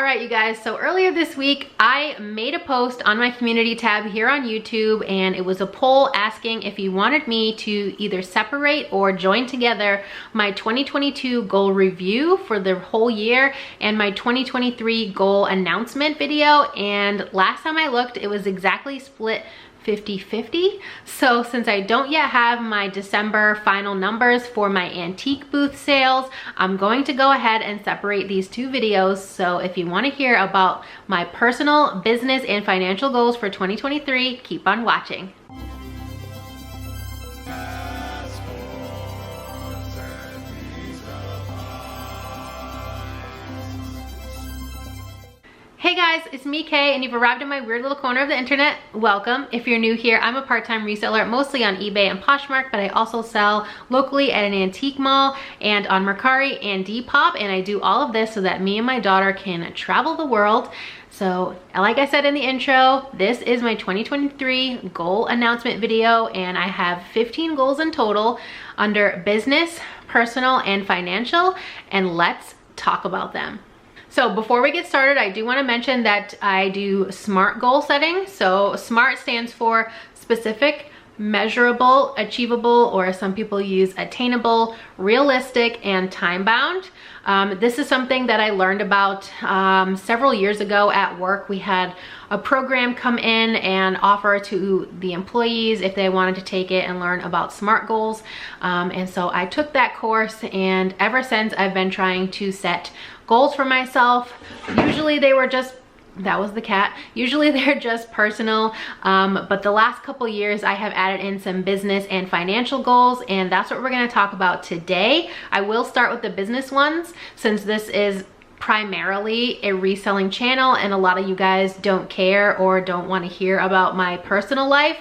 All right, you guys, so earlier this week, I made a post on my community tab here on YouTube, and it was a poll asking if you wanted me to either separate or join together my 2022 goal review for the whole year and my 2023 goal announcement video. And last time I looked, it was exactly split 50-50. So since I don't yet have my December final numbers for my antique booth sales, I'm going to go ahead and separate these two videos. So if you want to hear about my personal, business, and financial goals for 2023, keep on watching. Hey guys, it's me, Kay, and you've arrived in my weird little corner of the internet. Welcome. If you're new here, I'm a part-time reseller, mostly on eBay and Poshmark, but I also sell locally at an antique mall and on Mercari and Depop, and I do all of this so that me and my daughter can travel the world. So like I said in the intro, this is my 2023 goal announcement video, and I have 15 goals in total under business, personal, and financial, and let's talk about them. So before we get started, I do want to mention that I do SMART goal setting. So SMART stands for specific, measurable, achievable, or some people use attainable, realistic, and time-bound. This is something that I learned about several years ago at work. We had a program come in and offer to the employees if they wanted to take it and learn about SMART goals. And so I took that course, and ever since I've been trying to set goals for myself. Usually they were just, that was the cat. Usually they're just personal, but the last couple years I have added in some business and financial goals, and that's what we're going to talk about today. I will start with the business ones since this is primarily a reselling channel and a lot of you guys don't care or don't want to hear about my personal life.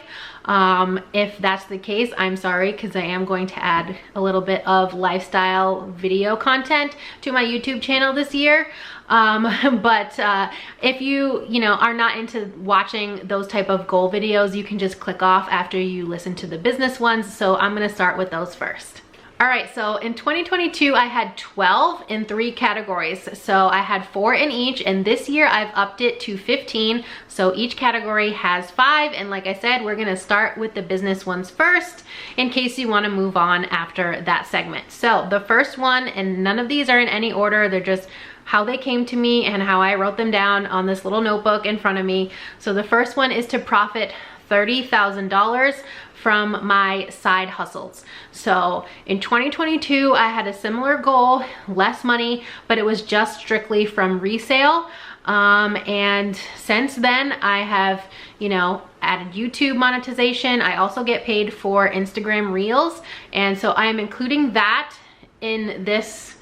If that's the case, I'm sorry, because I am going to add a little bit of lifestyle video content to my YouTube channel this year. If you are not into watching those type of goal videos, you can just click off after you listen to the business ones. So I'm going to start with those first. All right, so in 2022, I had 12 in 3 categories. So I had 4 in each, and this year I've upped it to 15. So each category has 5. And like I said, we're gonna start with the business ones first in case you wanna move on after that segment. So the first one, and none of these are in any order, they're just how they came to me and how I wrote them down on this little notebook in front of me. So the first one is to profit $30,000 from my side hustles. So in 2022, I had a similar goal, less money, but it was just strictly from resale. And since then I have, added YouTube monetization. I also get paid for Instagram Reels. And so I am including that in this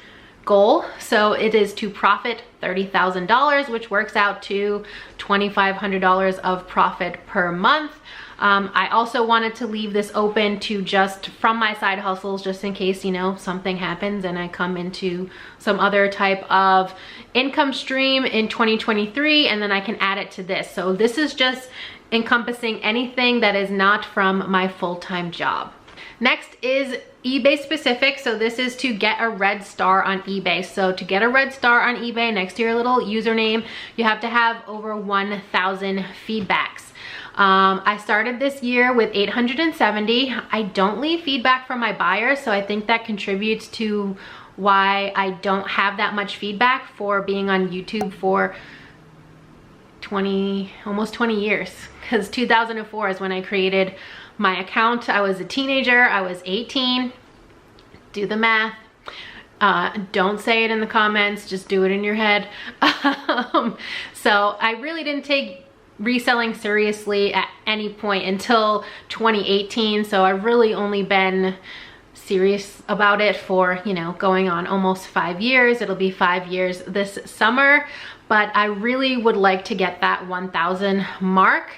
goal. So it is to profit $30,000, which works out to $2,500 of profit per month. I also wanted to leave this open to just from my side hustles, just in case, something happens and I come into some other type of income stream in 2023, and then I can add it to this. So this is just encompassing anything that is not from my full-time job. Next is eBay specific. So this is to get a red star on eBay. So to get a red star on eBay next to your little username, you have to have over 1,000 feedbacks. I started this year with 870. I don't leave feedback from my buyers, so I think that contributes to why I don't have that much feedback for being on YouTube for almost 20 years, because 2004 is when I created my account. I was a teenager, I was 18. Do the math. Don't say it in the comments, just do it in your head. So I really didn't take reselling seriously at any point until 2018. So I've really only been serious about it for, going on almost 5 years. It'll be 5 years this summer, but I really would like to get that 1,000 mark.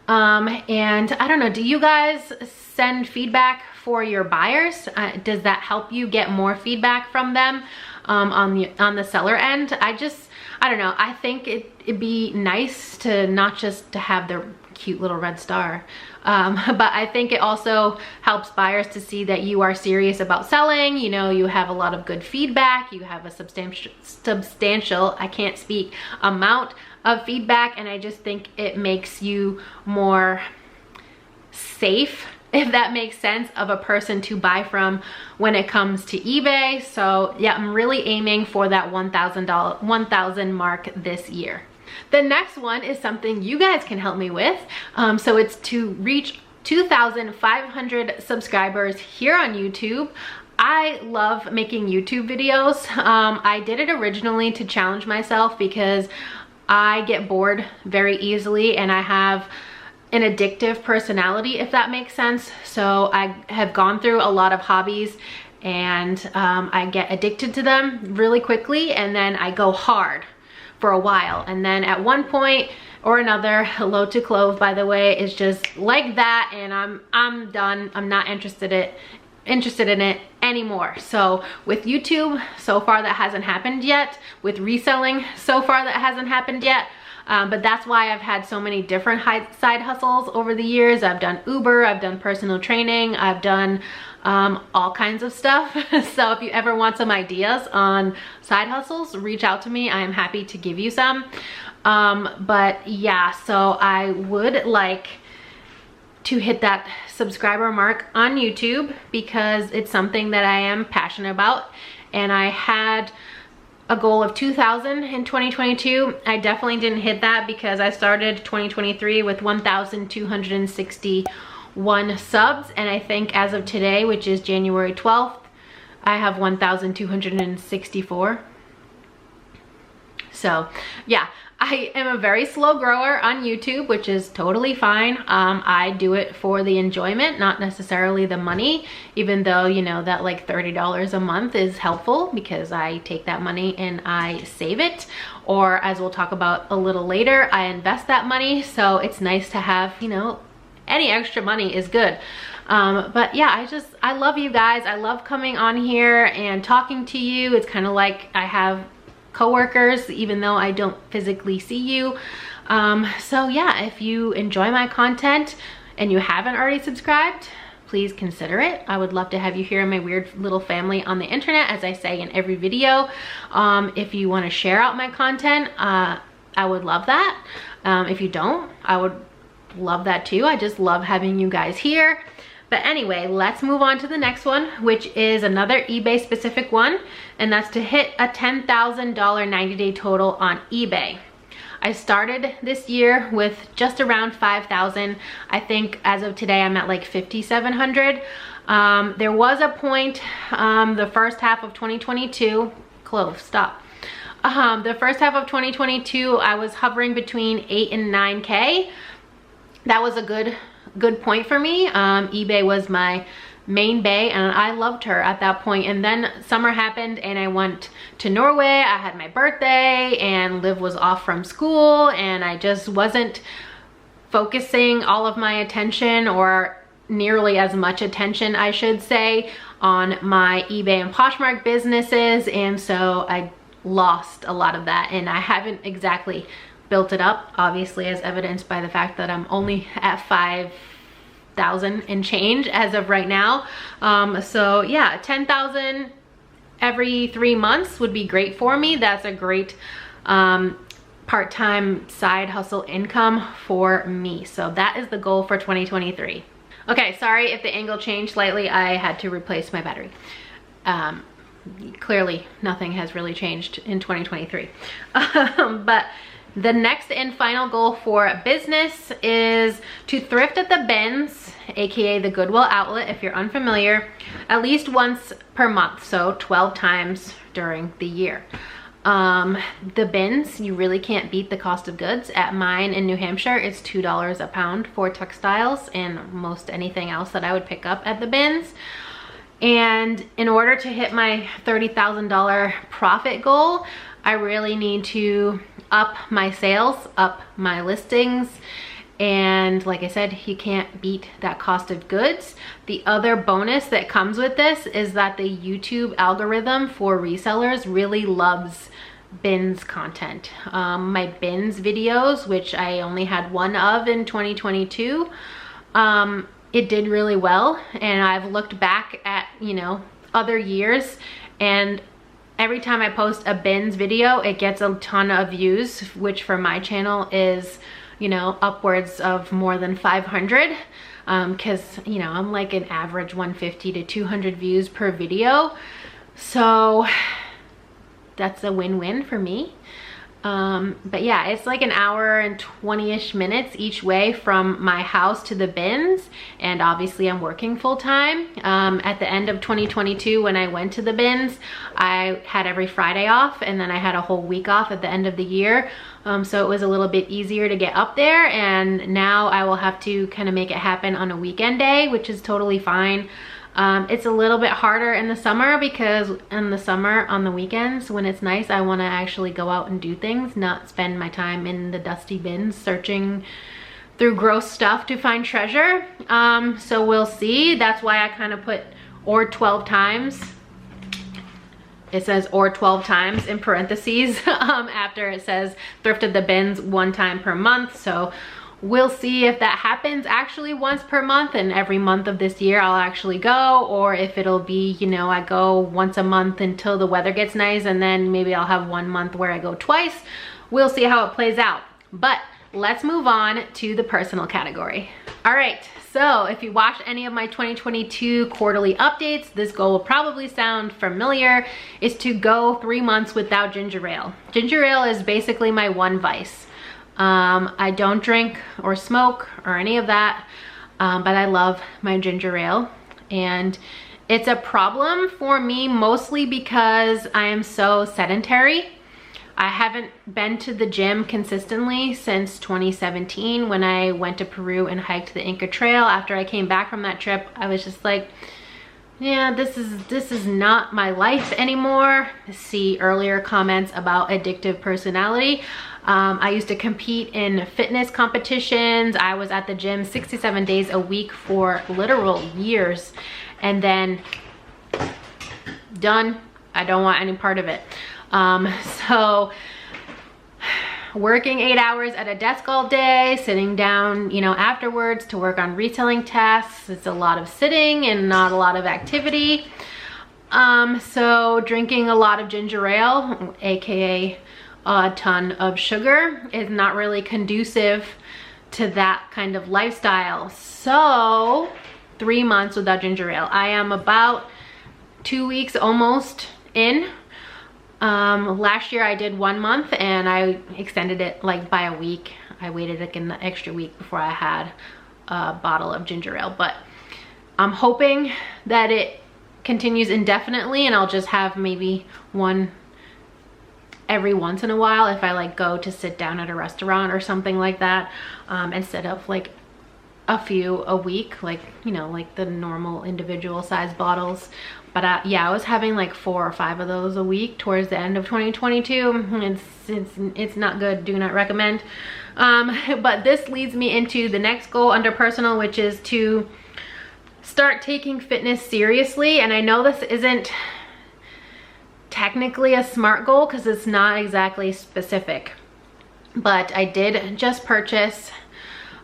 And I don't know, do you guys send feedback for your buyers? Does that help you get more feedback from them on the seller end? I don't know, I think it'd be nice to not just to have the cute little red star. But I think it also helps buyers to see that you are serious about selling. You know, you have a lot of good feedback, you have a substantial, I can't speak, amount of feedback, and I just think it makes you more safe, if that makes sense, of a person to buy from when it comes to eBay. So yeah, I'm really aiming for that $1,000 mark this year. The next one is something you guys can help me with. So it's to reach 2,500 subscribers here on YouTube. I love making YouTube videos. I did it originally to challenge myself because I get bored very easily and I have an addictive personality, if that makes sense. So I have gone through a lot of hobbies and I get addicted to them really quickly, and then I go hard for a while, and then at one point or another, hello to Clove, by the way, is just like that, and I'm done. I'm not interested in it anymore. So with YouTube, so far that hasn't happened yet. With reselling, so far that hasn't happened yet. But that's why I've had so many different side hustles over the years. I've done Uber, I've done personal training, I've done all kinds of stuff. So if you ever want some ideas on side hustles, reach out to me. I am happy to give you some. But yeah, so I would like to hit that subscriber mark on YouTube because it's something that I am passionate about, and I had a goal of 2,000 in 2022. I definitely didn't hit that because I started 2023 with 1,261 subs, and I think as of today, which is January 12th, I have 1,264. So yeah, I am a very slow grower on YouTube, which is totally fine. I do it for the enjoyment, not necessarily the money, even though, you know, that like $30 a month is helpful because I take that money and I save it, or as we'll talk about a little later, I invest that money. So it's nice to have, you know, any extra money is good. But yeah, I love you guys. I love coming on here and talking to you. It's kind of like I have coworkers, even though I don't physically see you. So yeah, if you enjoy my content and you haven't already subscribed, please consider it. I would love to have you here in my weird little family on the internet, as I say in every video. If you want to share out my content, I would love that. If you don't, I would love that too. I just love having you guys here. But anyway, let's move on to the next one, which is another eBay specific one, and that's to hit a $10,000 90-day total on eBay. I started this year with just around 5,000. I think as of today, I'm at like 5,700. There was a point, the first half of 2022, Clove, stop. The first half of 2022, I was hovering between 8 and 9K. That was a good point for me. eBay was my main bae and I loved her at that point. And then summer happened and I went to Norway. I had my birthday and Liv was off from school, and I just wasn't focusing all of my attention, or nearly as much attention I should say, on my eBay and Poshmark businesses. And so I lost a lot of that, and I haven't exactly built it up, obviously, as evidenced by the fact that I'm only at 5,000 and change as of right now. So yeah, 10,000 every 3 months would be great for me. That's a great part-time side hustle income for me. So that is the goal for 2023. Okay, sorry if the angle changed slightly. I had to replace my battery. Clearly nothing has really changed in 2023. But the next and final goal for business is to thrift at the bins, aka the Goodwill outlet if you're unfamiliar, at least once per month, so 12 times during the year. The bins, you really can't beat the cost of goods. At mine in New Hampshire, it's $2 a pound for textiles and most anything else that I would pick up at the bins. And in order to hit my $30,000 profit goal, I really need to up my sales, up my listings. And like I said, you can't beat that cost of goods. The other bonus that comes with this is that the YouTube algorithm for resellers really loves bins content. My bins videos, which I only had one of in 2022, it did really well, and I've looked back at, you know, other years, and every time I post a bins video, it gets a ton of views, which for my channel is, you know, upwards of more than 500, because, you know, I'm like an average 150 to 200 views per video. So that's a win-win for me. But yeah, it's like an hour and 20-ish minutes each way from my house to the bins, and obviously I'm working full-time. At the end of 2022, when I went to the bins, I had every Friday off, and then I had a whole week off at the end of the year. So it was a little bit easier to get up there, and now I will have to kind of make it happen on a weekend day, which is totally fine. It's a little bit harder in the summer, because in the summer on the weekends when it's nice, I want to actually go out and do things, not spend my time in the dusty bins searching through gross stuff to find treasure. So we'll see. That's why I kind of put or 12 times. It says or 12 times in parentheses after it says thrifted the bins 1 time per month. So we'll see if that happens actually once per month, and every month of this year I'll actually go, or if it'll be, you know, I go once a month until the weather gets nice, and then maybe I'll have 1 month where I go twice. We'll see how it plays out. But let's move on to the personal category. All right, so if you watched any of my 2022 quarterly updates, this goal will probably sound familiar, is to go 3 months without ginger ale. Ginger ale is basically my one vice. I don't drink or smoke or any of that, but I love my ginger ale, and it's a problem for me mostly because I am so sedentary. I haven't been to the gym consistently since 2017 when I went to Peru and hiked the Inca Trail. After I came back from that trip, I was just like, yeah, this is not my life anymore. See earlier comments about addictive personality. I used to compete in fitness competitions. I was at the gym 67 days a week for literal years, and then done. I don't want any part of it. So working 8 hours at a desk all day, sitting down, you know, afterwards to work on retailing tasks. It's a lot of sitting and not a lot of activity. So drinking a lot of ginger ale, aka a ton of sugar, is not really conducive to that kind of lifestyle. So 3 months without ginger ale. I am about 2 weeks almost in. Last year I did 1 month, and I extended it like by a week. I waited like an extra week before I had a bottle of ginger ale, but I'm hoping that it continues indefinitely, and I'll just have maybe one every once in a while if I like go to sit down at a restaurant or something like that, instead of like a few a week, like, you know, like the normal individual size bottles. But yeah, I was having like 4 or 5 of those a week towards the end of 2022. It's not good. Do not recommend. But this leads me into the next goal under personal, which is to start taking fitness seriously. And I know this isn't technically a SMART goal because it's not exactly specific, but I did just purchase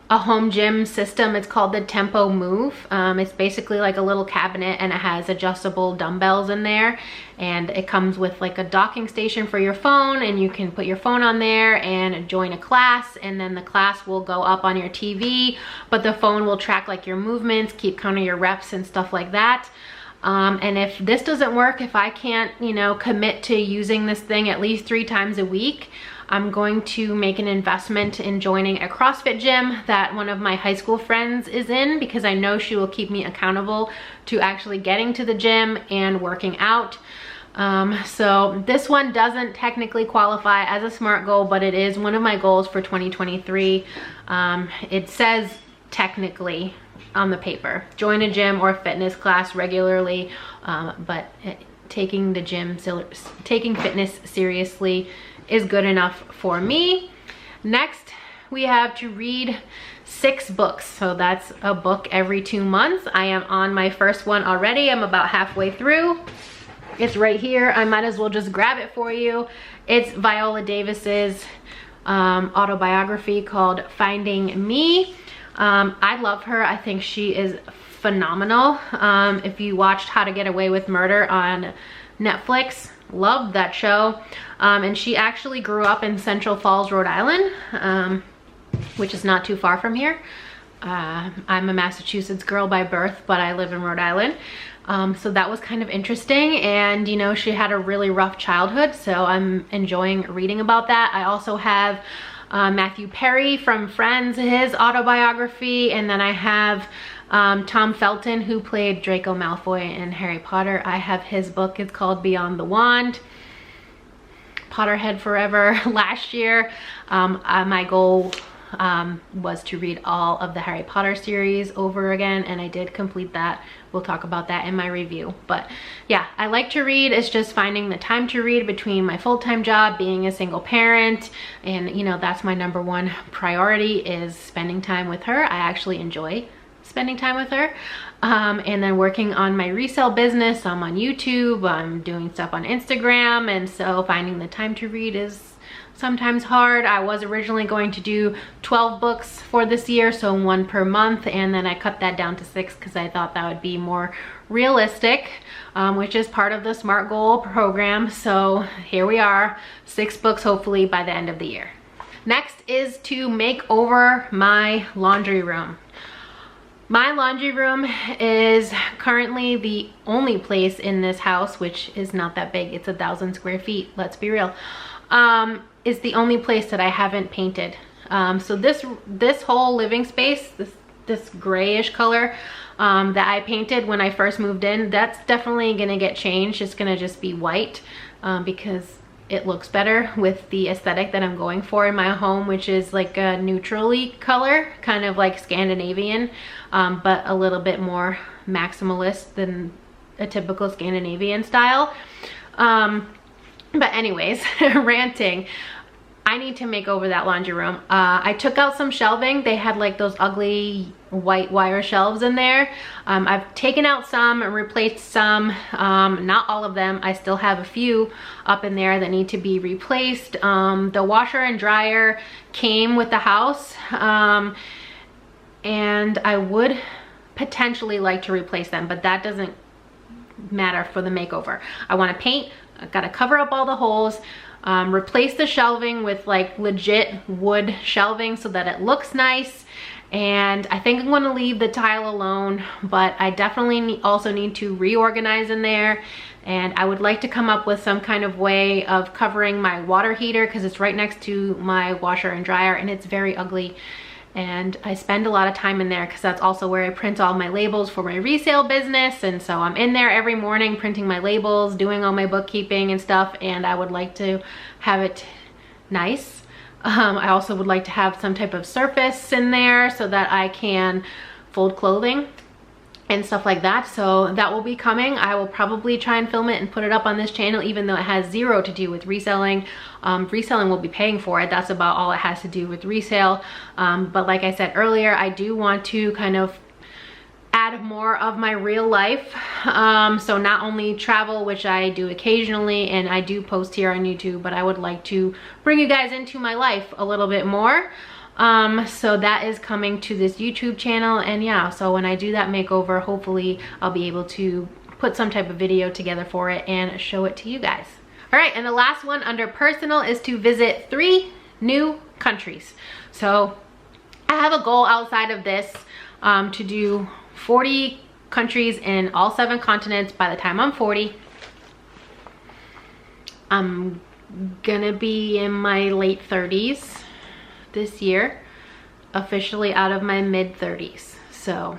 a home gym system. It's called the Tempo Move. It's basically like a little cabinet, and it has adjustable dumbbells in there, and it comes with like a docking station for your phone, and you can put your phone on there and join a class, and then the class will go up on your TV, but the phone will track like your movements, keep count of your reps and stuff like that. And if this doesn't work, if I can't, you know, commit to using this thing at least 3 times a week, I'm going to make an investment in joining a CrossFit gym that one of my high school friends is in, because I know she will keep me accountable to actually getting to the gym and working out. So this one doesn't technically qualify as a SMART goal, but it is one of my goals for 2023. It says technically on the paper, join a gym or fitness class regularly, but taking fitness seriously is good enough for me. Next, we have to read 6 books. So that's a book every 2 months. I am on my first one already. I'm about halfway through. It's right here. I might as well just grab it for you. It's Viola Davis's autobiography called Finding Me. I love her. I think she is phenomenal. If you watched How to Get Away with Murder on Netflix, loved that show. And she actually grew up in Central Falls, Rhode Island, which is not too far from here. I'm a Massachusetts girl by birth, but I live in Rhode Island. So that was kind of interesting, and you know, she had a really rough childhood, so I'm enjoying reading about that. I also have Matthew Perry from Friends, his autobiography, and then I have Tom Felton, who played Draco Malfoy in Harry Potter. I have his book. It's called Beyond the Wand. Potterhead forever. Last year, my goal was to read all of the Harry Potter series over again, and I did complete that. We'll talk about that in my review. But yeah, I like to read. It's just finding the time to read between my full-time job, being a single parent, and you know, that's my number one priority, is spending time with her. I actually enjoy spending time with her. And then working on my resale business. I'm on YouTube, I'm doing stuff on Instagram, and so finding the time to read is sometimes hard. I was originally going to do 12 books for this year, so 1 per month, and then I cut that down to 6 because I thought that would be more realistic, which is part of the SMART Goal program. So here we are, 6 books hopefully by the end of the year. Next is to make over my laundry room. My laundry room is currently the only place in this house, which is not that big. It's 1,000 square feet, let's be real. Is the only place that I haven't painted. So this whole living space, this grayish color that I painted when I first moved in, that's definitely gonna get changed. It's gonna just be white because it looks better with the aesthetic that I'm going for in my home, which is like a neutrally color, kind of like Scandinavian, but a little bit more maximalist than a typical Scandinavian style. But anyways, ranting. I need to make over that laundry room. I took out some shelving. They had like those ugly white wire shelves in there. I've taken out some and replaced some, not all of them. I still have a few up in there that need to be replaced. The washer and dryer came with the house, and I would potentially like to replace them, but that doesn't matter for the makeover. I want to paint. I've got to cover up all the holes, replace the shelving with like legit wood shelving so that it looks nice. And I think I'm going to leave the tile alone, but I definitely also need to reorganize in there. And I would like to come up with some kind of way of covering my water heater, because it's right next to my washer and dryer and it's very ugly. And I spend a lot of time in there because that's also where I print all my labels for my resale business. And so I'm in there every morning printing my labels, doing all my bookkeeping and stuff, and I would like to have it nice. I also would like to have some type of surface in there so that I can fold clothing and stuff like that. So that will be coming. I will probably try and film it and put it up on this channel, even though it has zero to do with reselling. Reselling will be paying for it. That's about all it has to do with resale. But like I said earlier, I do want to kind of add more of my real life. So not only travel, which I do occasionally and I do post here on YouTube, but I would like to bring you guys into my life a little bit more. So that is coming to this YouTube channel. And yeah, so when I do that makeover, hopefully I'll be able to put some type of video together for it and show it to you guys. All right, and the last one under personal is to visit 3 new countries. So I have a goal outside of this to do 40 countries in all 7 continents by the time I'm 40. I'm gonna be in my late 30s this year, officially out of my mid 30s. So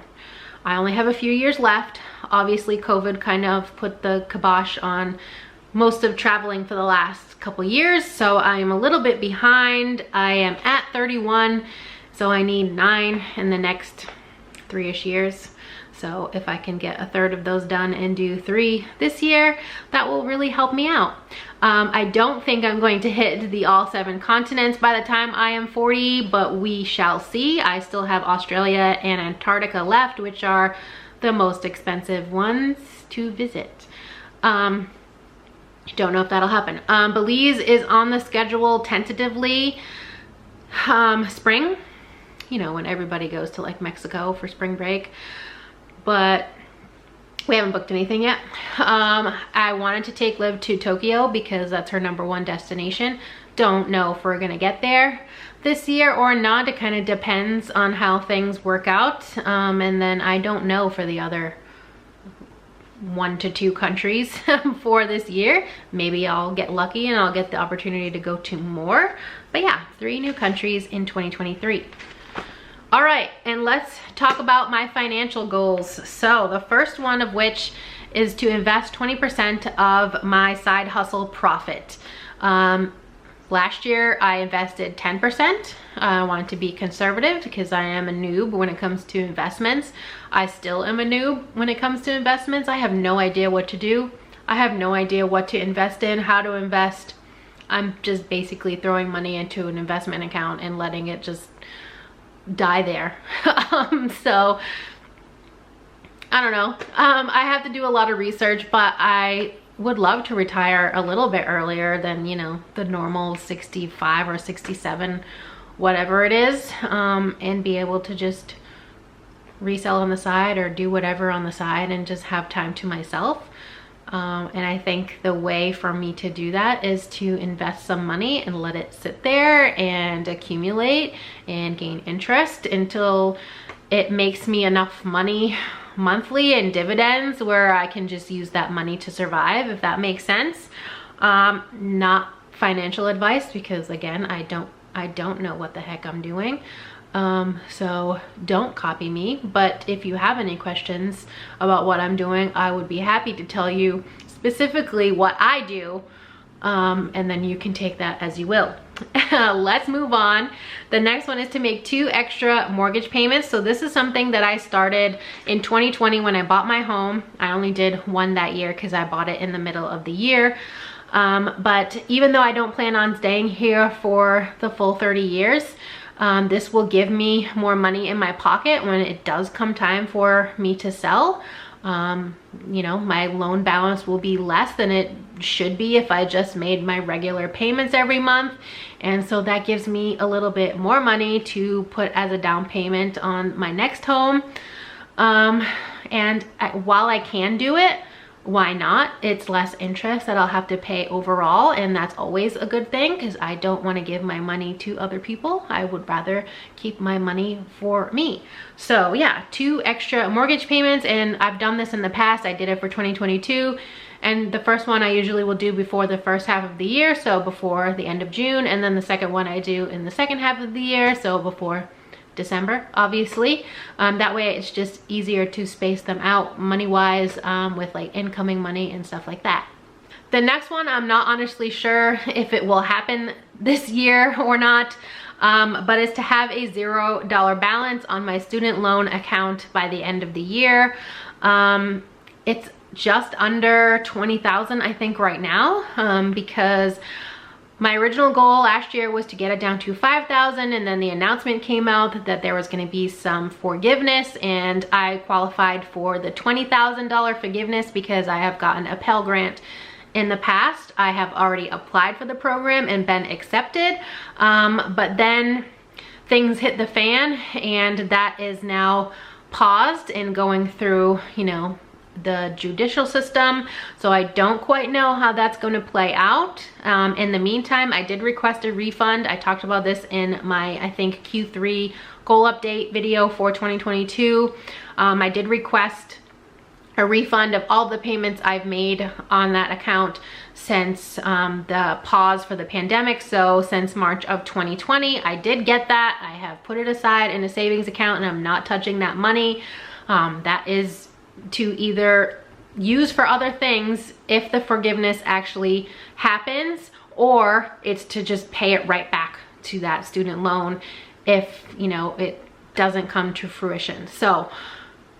I only have a few years left. Obviously COVID kind of put the kibosh on most of traveling for the last couple years, so I'm a little bit behind. I am at 31, so I need 9 in the next 3-ish years. So if I can get a third of those done and do 3 this year, that will really help me out. I don't think I'm going to hit the all 7 continents by the time I am 40, but we shall see. I still have Australia and Antarctica left, which are the most expensive ones to visit. Don't know if that'll happen. Belize is on the schedule tentatively. Spring, you know, when everybody goes to like Mexico for spring break, but we haven't booked anything yet. I wanted to take Liv to Tokyo because that's her #1 destination. Don't know if we're gonna get there this year or not. It kind of depends on how things work out. And then I don't know for the other 1 to 2 countries for this year. Maybe I'll get lucky and I'll get the opportunity to go to more. But yeah, 3 new countries in 2023. All right, and let's talk about my financial goals. So the first one of which is to invest 20% of my side hustle profit. Last year I invested 10%. I wanted to be conservative because I am a noob when it comes to investments. I still am a noob when it comes to investments. I have no idea what to do. I have no idea what to invest in, how to invest. I'm just basically throwing money into an investment account and letting it just die there. So I don't know. I have to do a lot of research, but I would love to retire a little bit earlier than, you know, the normal 65 or 67, whatever it is, and be able to just resell on the side or do whatever on the side and just have time to myself. And I think the way for me to do that is to invest some money and let it sit there and accumulate and gain interest until it makes me enough money monthly in dividends where I can just use that money to survive, if that makes sense. Not financial advice, because again, I don't know what the heck I'm doing. So don't copy me, but if you have any questions about what I'm doing, I would be happy to tell you specifically what I do, and then you can take that as you will. Let's move on. The next one is to make 2 extra mortgage payments. So this is something that I started in 2020 when I bought my home. I only did 1 that year because I bought it in the middle of the year. But even though I don't plan on staying here for the full 30 years, this will give me more money in my pocket when it does come time for me to sell. You know, my loan balance will be less than it should be if I just made my regular payments every month. And so that gives me a little bit more money to put as a down payment on my next home. And while I can do it, why not? It's less interest that I'll have to pay overall, and that's always a good thing because I don't want to give my money to other people. I would rather keep my money for me. So yeah, 2 extra mortgage payments, and I've done this in the past. I did it for 2022, and the first one I usually will do before the first half of the year, so before the end of June, and then the second one I do in the second half of the year, so before December, obviously. That way it's just easier to space them out money-wise, with like incoming money and stuff like that. The next one, I'm not honestly sure if it will happen this year or not, but it's to have a $0 balance on my student loan account by the end of the year. It's just under 20,000, I think, right now, because my original goal last year was to get it down to 5,000, and then the announcement came out that there was going to be some forgiveness, and I qualified for the $20,000 forgiveness because I have gotten a Pell Grant in the past. I have already applied for the program and been accepted, but then things hit the fan, and that is now paused and going through, you know, the judicial system. So I don't quite know how that's going to play out. In the meantime, I did request a refund. I talked about this in my, I think, Q3 goal update video for 2022. I did request a refund of all the payments I've made on that account since the pause for the pandemic. So since March of 2020, I did get that. I have put it aside in a savings account, and I'm not touching that money. That is to either use for other things if the forgiveness actually happens, or it's to just pay it right back to that student loan if, you know, it doesn't come to fruition. So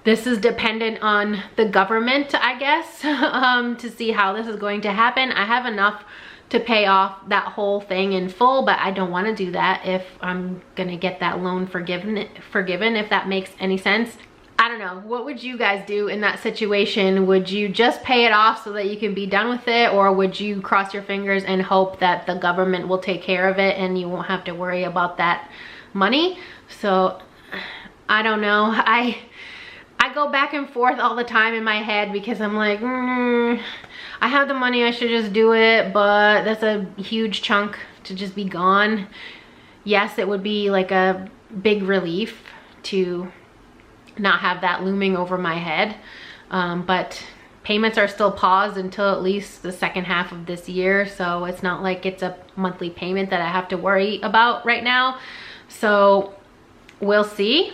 this is dependent on the government, I guess, to see how this is going to happen. I have enough to pay off that whole thing in full, but I don't want to do that if I'm gonna get that loan forgiven, if that makes any sense. I don't know, what would you guys do in that situation? Would you just pay it off so that you can be done with it, or would you cross your fingers and hope that the government will take care of it and you won't have to worry about that money? So I don't know. I go back and forth all the time in my head because I'm like, I have the money, I should just do it, but that's a huge chunk to just be gone. Yes, it would be like a big relief to not have that looming over my head, but payments are still paused until at least the second half of this year, so it's not like it's a monthly payment that I have to worry about right now. So we'll see.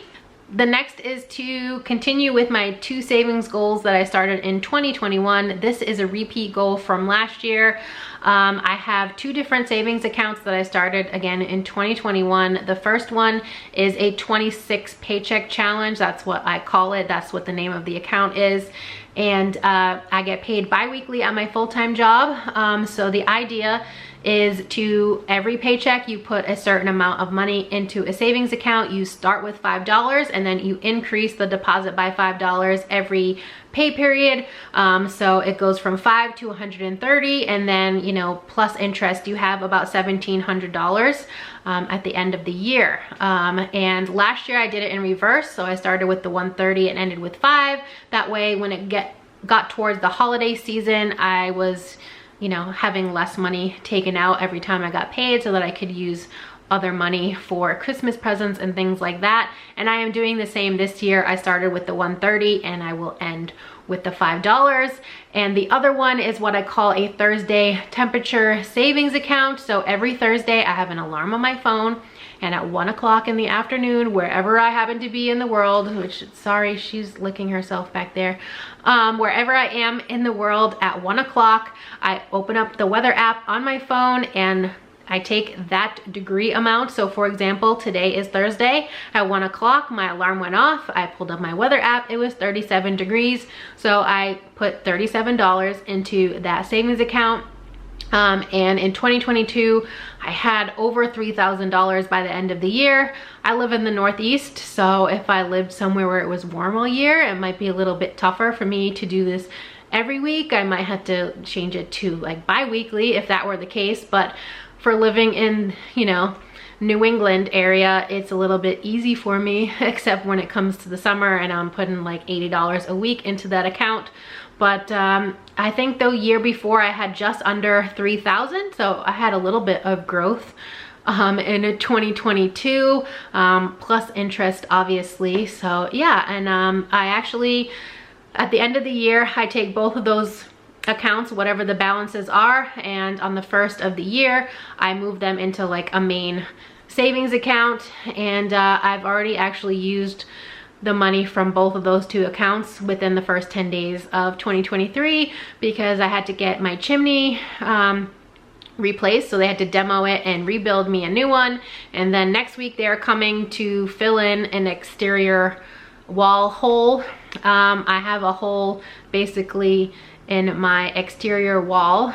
The next is to continue with my 2 savings goals that I started in 2021. This is a repeat goal from last year. I have 2 different savings accounts that I started again in 2021. The first one is a 26 paycheck challenge. That's what I call it. That's what the name of the account is. And I get paid bi-weekly at my full-time job. So the idea is to every paycheck you put a certain amount of money into a savings account. You start with $5 and then you increase the deposit by $5 every pay period. So it goes from $5 to $130, and then, you know, plus interest, you have about $1,700 at the end of the year. And last year I did it in reverse. So I started with the $130 and ended with $5. That way when it got towards the holiday season, I was, you know, having less money taken out every time I got paid so that I could use other money for Christmas presents and things like that. And I am doing the same this year. I started with the $130 and I will end with the $5. And the other one is what I call a Thursday temperature savings account. So every Thursday I have an alarm on my phone, and at 1 o'clock in the afternoon, wherever I happen to be in the world, which, sorry, she's licking herself back there. Wherever I am in the world at 1 o'clock, I open up the weather app on my phone and I take that degree amount. So for example, today is Thursday. At 1 o'clock, my alarm went off. I pulled up my weather app. It was 37 degrees. So I put $37 into that savings account. And in 2022, I had over $3,000 by the end of the year. I live in the Northeast, so if I lived somewhere where it was warm all year, it might be a little bit tougher for me to do this every week. I might have to change it to like bi-weekly if that were the case, but for living in, you know, New England area, it's a little bit easy for me, except when it comes to the summer and I'm putting like $80 a week into that account. But I think the year before I had just under 3,000, so I had a little bit of growth in 2022, plus interest obviously. So yeah, and I actually, at the end of the year, I take both of those accounts, whatever the balances are, and on the first of the year, I move them into like a main savings account. And I've already actually used the money from both of those 2 accounts within the first 10 days of 2023 because I had to get my chimney replaced, so they had to demo it and rebuild me a new one. And then next week they're coming to fill in an exterior wall hole. I have a hole basically in my exterior wall,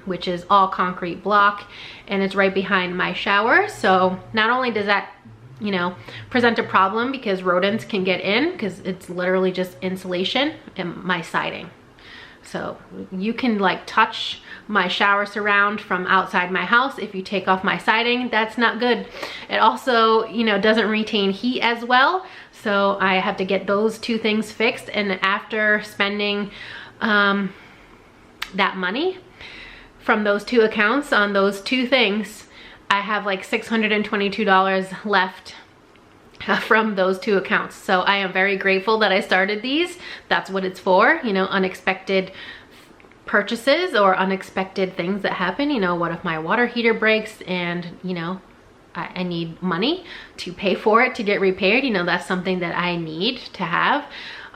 which is all concrete block, and it's right behind my shower. So not only does that, you know, present a problem because rodents can get in because it's literally just insulation and my siding. So you can like touch my shower surround from outside my house. If you take off my siding, that's not good. It also, you know, doesn't retain heat as well. So I have to get those 2 things fixed. And after spending that money from those 2 accounts on those 2 things, I have like $622 left from those 2 accounts. So I am very grateful that I started these. That's what it's for, you know, unexpected purchases or unexpected things that happen. You know, what if my water heater breaks and, you know, I need money to pay for it to get repaired? You know, that's something that I need to have,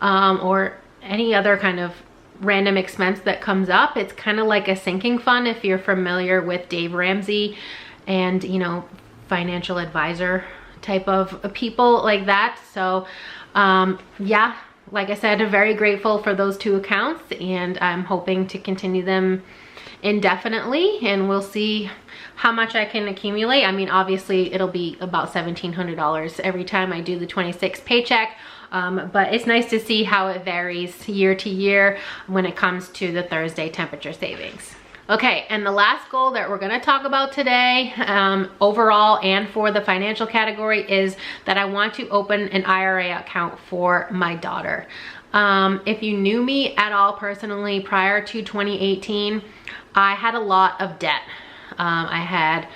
or any other kind of random expense that comes up. It's kind of like a sinking fund if you're familiar with Dave Ramsey and, you know, financial advisor type of people like that. So yeah, like I said, I'm very grateful for those 2 accounts, and I'm hoping to continue them indefinitely, and we'll see how much I can accumulate. I mean, obviously it'll be about $1,700 every time I do the 26 paycheck. But it's nice to see how it varies year to year when it comes to the Thursday temperature savings. Okay, and the last goal that we're gonna talk about today, overall and for the financial category, is that I want to open an IRA account for my daughter. If you knew me at all personally prior to 2018, I had a lot of debt. I had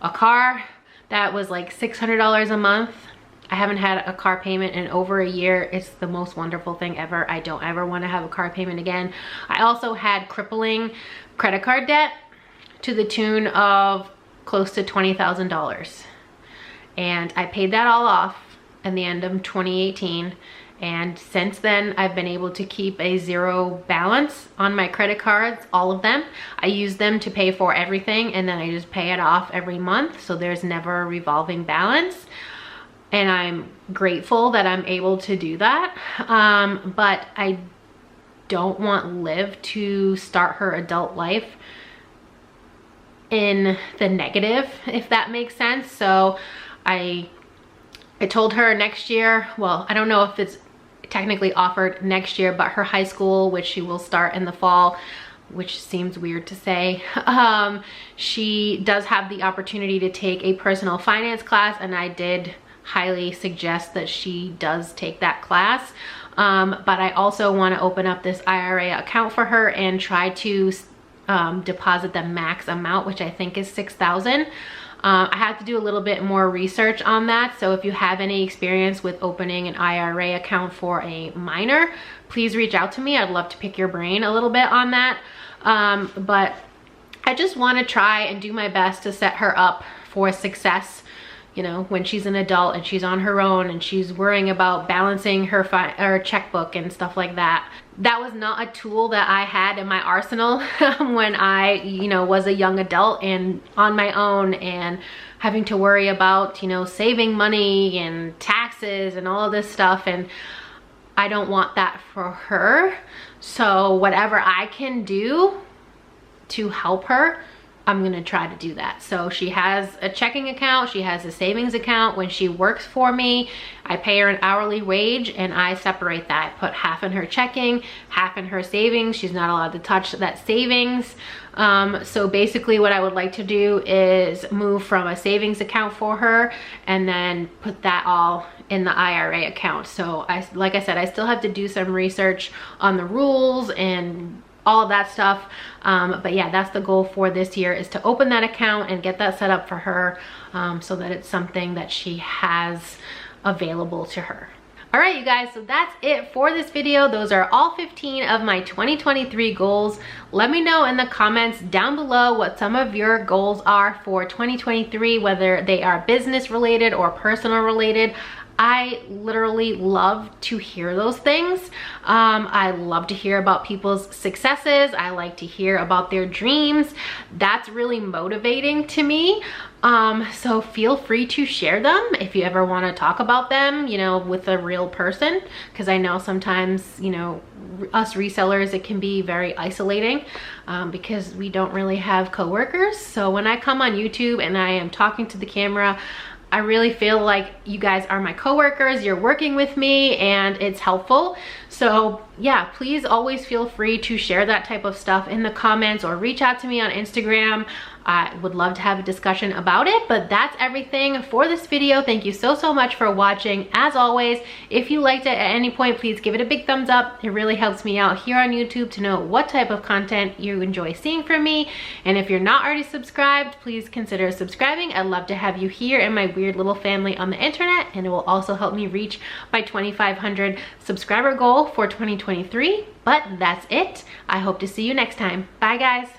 a car that was like $600 a month. I haven't had a car payment in over a year. It's the most wonderful thing ever. I don't ever want to have a car payment again. I also had crippling credit card debt to the tune of close to $20,000. And I paid that all off at the end of 2018. And since then, I've been able to keep a zero balance on my credit cards, all of them. I use them to pay for everything, and then I just pay it off every month. So there's never a revolving balance. And I'm grateful that I'm able to do that. But I don't want Liv to start her adult life in the negative, if that makes sense. So I told her next year, well, I don't know if it's technically offered next year, but her high school, which she will start in the fall, which seems weird to say, she does have the opportunity to take a personal finance class, and I did highly suggest that she does take that class. But I also want to open up this IRA account for her and try to deposit the max amount, which I think is $6,000. I have to do a little bit more research on that. So if you have any experience with opening an IRA account for a minor, please reach out to me. I'd love to pick your brain a little bit on that. But I just want to try and do my best to set her up for success, you know, when she's an adult and she's on her own and she's worrying about balancing her checkbook and stuff like that. That was not a tool that I had in my arsenal when I, you know, was a young adult and on my own and having to worry about, you know, saving money and taxes and all of this stuff. And I don't want that for her. So whatever I can do to help her, I'm gonna try to do that. So she has a checking account, she has a savings account. When she works for me, I pay her an hourly wage and I separate that. I put half in her checking, half in her savings. She's not allowed to touch that savings. So basically what I would like to do is move from a savings account for her and then put that all in the IRA account. So like I said, I still have to do some research on the rules and all of that stuff. But yeah, that's the goal for this year, is to open that account and get that set up for her, so that it's something that she has available to her. All right, you guys, so that's it for this video. Those are all 15 of my 2023 goals. Let me know in the comments down below what some of your goals are for 2023, whether they are business related or personal related. I literally love to hear those things. I love to hear about people's successes. I like to hear about their dreams. That's really motivating to me. So feel free to share them if you ever want to talk about them, you know, with a real person, because I know sometimes, you know, us resellers, it can be very isolating because we don't really have coworkers. So when I come on YouTube and I am talking to the camera, I really feel like you guys are my coworkers, you're working with me, and it's helpful. So yeah, please always feel free to share that type of stuff in the comments or reach out to me on Instagram. I would love to have a discussion about it, but that's everything for this video. Thank you so much for watching. As always, if you liked it at any point, please give it a big thumbs up. It really helps me out here on YouTube to know what type of content you enjoy seeing from me. And if you're not already subscribed, please consider subscribing. I'd love to have you here in my weird little family on the internet, and it will also help me reach my 2,500 subscriber goal for 2023. But that's it. I hope to see you next time. Bye, guys.